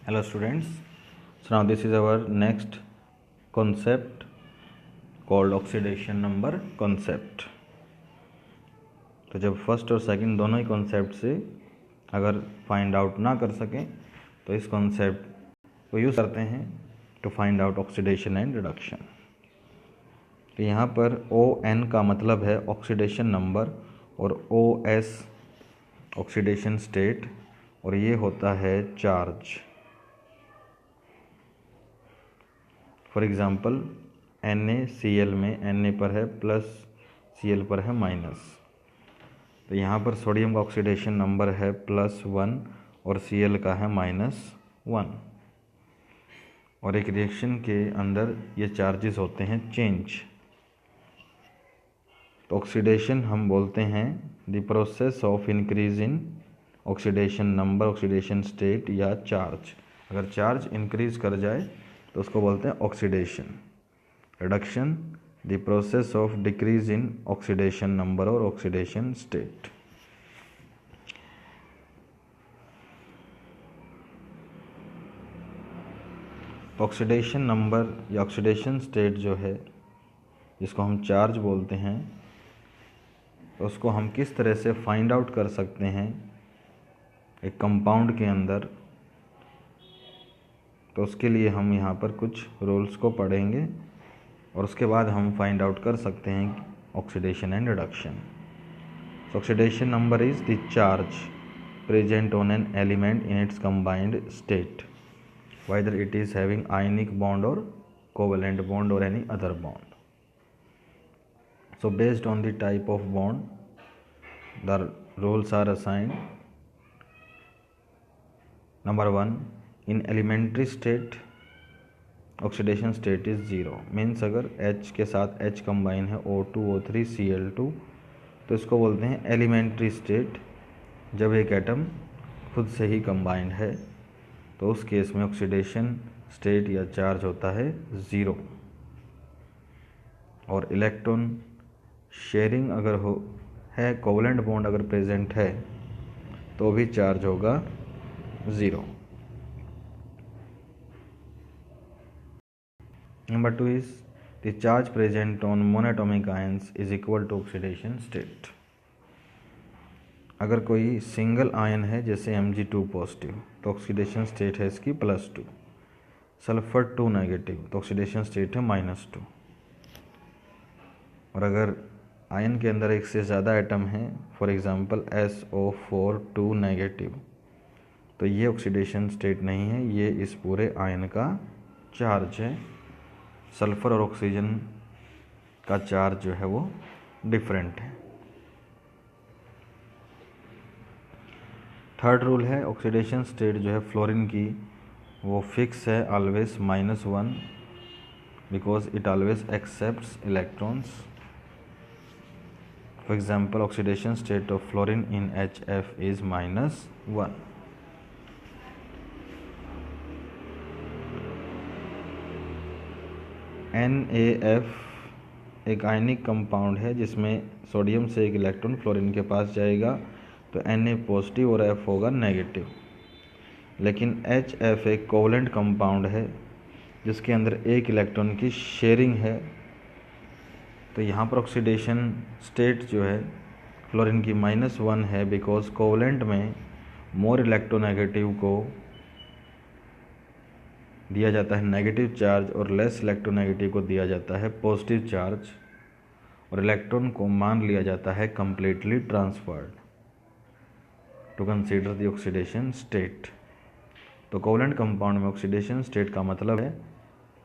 Hello students, so now this is our next concept called oxidation number concept. तो जब first और second दोनों ही concept से अगर फाइंड आउट ना कर सकें तो इस कॉन्सेप्ट को यूज़ करते हैं to find out oxidation and reduction. तो यहाँ पर ON का मतलब है ऑक्सीडेशन नंबर और OS ऑक्सीडेशन स्टेट और ये होता है चार्ज। फॉर एग्ज़ाम्पल NaCl में Na पर है प्लस Cl पर है माइनस, तो यहाँ पर सोडियम का ऑक्सीडेशन नंबर है +1 और Cl का है -1 और एक रिएक्शन के अंदर ये चार्जेस होते हैं चेंज। तो ऑक्सीडेशन हम बोलते हैं the process of increase in oxidation number, oxidation state या चार्ज। अगर चार्ज इंक्रीज कर जाए तो उसको बोलते हैं oxidation. Reduction the process of decrease in oxidation number और ऑक्सीडेशन स्टेट। ऑक्सीडेशन नंबर या ऑक्सीडेशन स्टेट जो है जिसको हम चार्ज बोलते हैं, तो उसको हम किस तरह से फाइंड आउट कर सकते हैं एक कंपाउंड के अंदर, तो उसके लिए हम यहाँ पर कुछ रूल्स को पढ़ेंगे और उसके बाद हम फाइंड आउट कर सकते हैं oxidation and reduction. Oxidation number is the charge present on an element in its combined state whether it is having ionic bond or covalent bond or any other bond. So based on the type of bond the rules are assigned. Number 1, in elementary state oxidation state is 0, means अगर H के साथ H combine है O2 O3 Cl2 तो इसको बोलते हैं elementary state. जब एक एटम खुद से ही कंबाइंड है तो उस केस में ऑक्सीडेशन स्टेट या चार्ज होता है 0 और इलेक्ट्रॉन शेयरिंग अगर हो है, कोवलेंट बॉन्ड अगर प्रेजेंट है तो भी चार्ज होगा 0। Number 2 is the charge present on monoatomic ions is equal to oxidation state. अगर कोई सिंगल आयन है जैसे Mg2 पॉजिटिव तो ऑक्सीडेशन स्टेट है इसकी +2, सल्फर 2 नेगेटिव तो ऑक्सीडेशन स्टेट है -2। और अगर आयन के अंदर एक से ज़्यादा एटम है, फॉर एग्जांपल SO4 2 नेगेटिव, तो ये ऑक्सीडेशन स्टेट नहीं है, ये इस पूरे आयन का चार्ज है। सल्फर और ऑक्सीजन का चार्ज जो है वो डिफरेंट है। थर्ड रूल है ऑक्सीडेशन स्टेट जो है फ्लोरीन की वो फिक्स है always -1 because it always accepts electrons. For example oxidation state of fluorine in HF is -1। NaF एक आयनिक कंपाउंड है जिसमें सोडियम से एक इलेक्ट्रॉन फ्लोरीन के पास जाएगा तो Na पॉजिटिव और F होगा नेगेटिव। लेकिन HF एक कोवलेंट कंपाउंड है जिसके अंदर एक इलेक्ट्रॉन की शेयरिंग है, तो यहाँ पर ऑक्सीडेशन स्टेट जो है फ्लोरीन की -1 है बिकॉज कोवलेंट में मोर इलेक्ट्रोनेगेटिव को दिया जाता है नेगेटिव चार्ज और लेस इलेक्ट्रोनेगेटिव को दिया जाता है पॉजिटिव चार्ज, और इलेक्ट्रॉन को मान लिया जाता है completely transferred to consider the oxidation state. तो कोवलेंट कंपाउंड में ऑक्सीडेशन स्टेट का मतलब है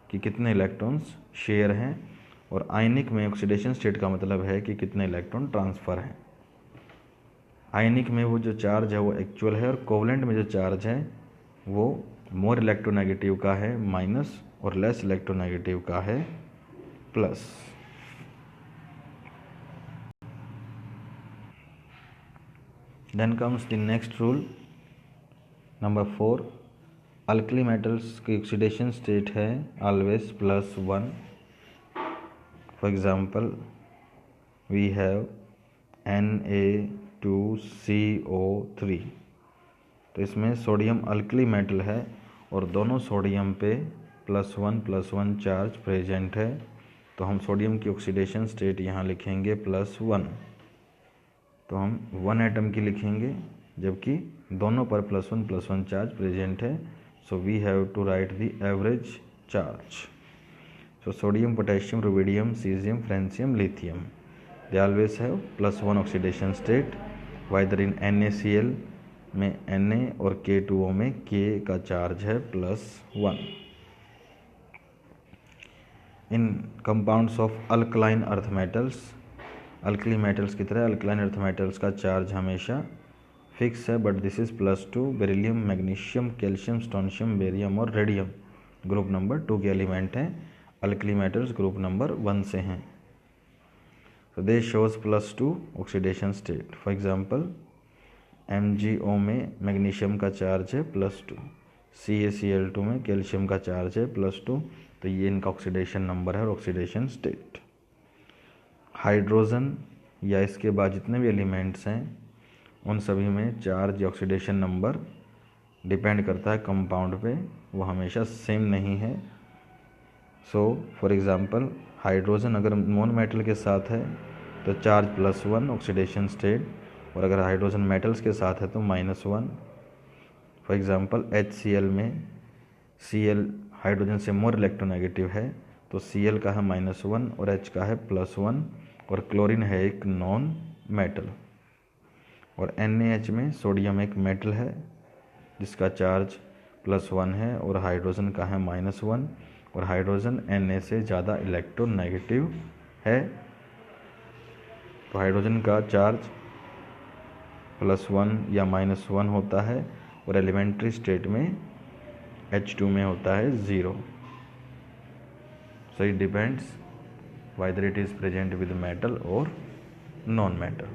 कि कितने इलेक्ट्रॉन्स शेयर हैं, और आयनिक में ऑक्सीडेशन स्टेट का मतलब है कि कितने इलेक्ट्रॉन ट्रांसफ़र हैं। आयनिक में वो जो चार्ज है वो एक्चुअल है, और कोवलेंट में जो चार्ज है वो मोर इलेक्ट्रोनेगेटिव का है माइनस और लेस इलेक्ट्रोनेगेटिव का है plus. Then comes the next rule, number 4, alkali metals की ऑक्सीडेशन स्टेट है always +1। For example we have Na2CO3, तो इसमें सोडियम अल्कली मेटल है और दोनों सोडियम पे +1 चार्ज प्रेजेंट है, तो हम सोडियम की ऑक्सीडेशन स्टेट यहाँ लिखेंगे +1। तो हम 1 एटम की लिखेंगे, जबकि दोनों पर +1 चार्ज प्रेजेंट है। So we have to write the average charge. So sodium, potassium, rubidium, cesium, francium, lithium, they always have +1 oxidation state, whether in NaCl में Na और K2O में K का चार्ज है +1। In compounds of alkaline earth metals, alkali metals की तरह alkaline earth metals का charge हमेशा fix है, but this is +2। Beryllium, magnesium, calcium, strontium, barium और रेडियम ग्रुप नंबर 2 के एलिमेंट हैं, अल्कली मेटल्स ग्रुप नंबर 1 से हैं। तो दे shows +2 oxidation state. For example MgO में मैग्नीशियम का चार्ज है +2, CaCl2 में कैल्शियम का चार्ज है +2, तो ये इनका ऑक्सीडेशन नंबर है और ऑक्सीडेशन स्टेट। हाइड्रोजन या इसके बाद जितने भी एलिमेंट्स हैं उन सभी में चार्ज या ऑक्सीडेशन नंबर डिपेंड करता है कंपाउंड पे, वो हमेशा सेम नहीं है। सो फॉर एग्ज़ाम्पल हाइड्रोजन अगर नॉन मेटल के साथ है तो चार्ज +1 ऑक्सीडेशन स्टेट, और अगर हाइड्रोजन मेटल्स के साथ है तो -1। फॉर एग्ज़ाम्पल HCl में Cl हाइड्रोजन से मोर इलेक्ट्रोनेगेटिव है, तो Cl का है -1 और H का है +1, और क्लोरीन है एक नॉन मेटल। और NaH में सोडियम एक मेटल है जिसका चार्ज +1 है और हाइड्रोजन का है -1, और हाइड्रोजन Na से ज़्यादा इलेक्ट्रोनेगेटिव है, तो हाइड्रोजन का चार्ज +1 या -1 होता है, और एलिमेंट्री स्टेट में H2 में होता है 0। So it depends whether it is present with metal or non metal।